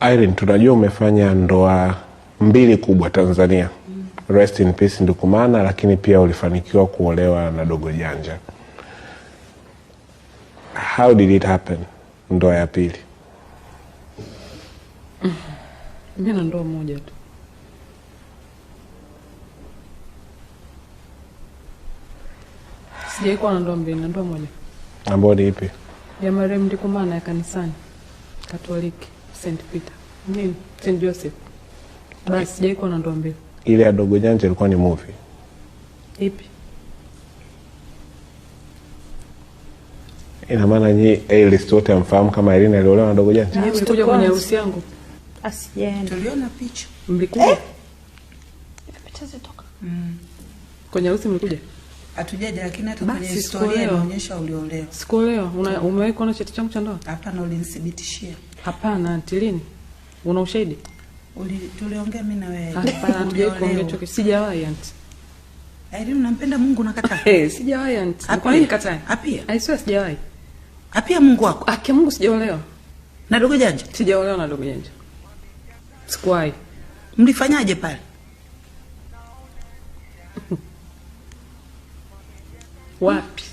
Irene, tunajua umefanya ndoa 2 kubwa Tanzania. Rest in peace Ndukumana, lakini pia ulifanikiwa kuolewa na Dogo Janja. How did it happen? Ndoa ya pili. Mimi na ndoa moja tu. Sijaikuwa na ndoa mbili, na ndoa moja. Ambayo ni ipi? Ya marehemu Ndukumana ya kanisani Katoliki St. Peter. Nini? St. Joseph. Basi sijaikuwa na ndoa mbili. Ile ya Dogo Janja ilikuwa ni movie. Ipi? Ina maana A-list wote amfahamu kama Irene aliolewa na Dogo Janja? Mlikuja kwenye harusi yangu? Asijaenda. Tuliona picha. Mlikuja? Picha zitoka. Kwenye harusi mlikuja? Hatujaja, lakini hata Basi, kwenye historia inaonyesha uliolewa. Sikuolewa. Umewahi kuona cheti changu cha ndoa? Hapana, ulinithibitishia. Hapana, antilini. Una ushahidi? Tuliongea mimi na wewe. Hapana, hatujawahi kuongea chochote. Sijawahi anti. Irene, unampenda Mungu nakataa? Sijawahi anti. Kwa nini katae? Apia. Aiswa sijawahi. Apia Mungu wako. Akia Mungu sijaolewa. Na Dogo Janja? Sijaolewa na Dogo Janja. Sikuwahi. Mlifanyaje pale? Wapi?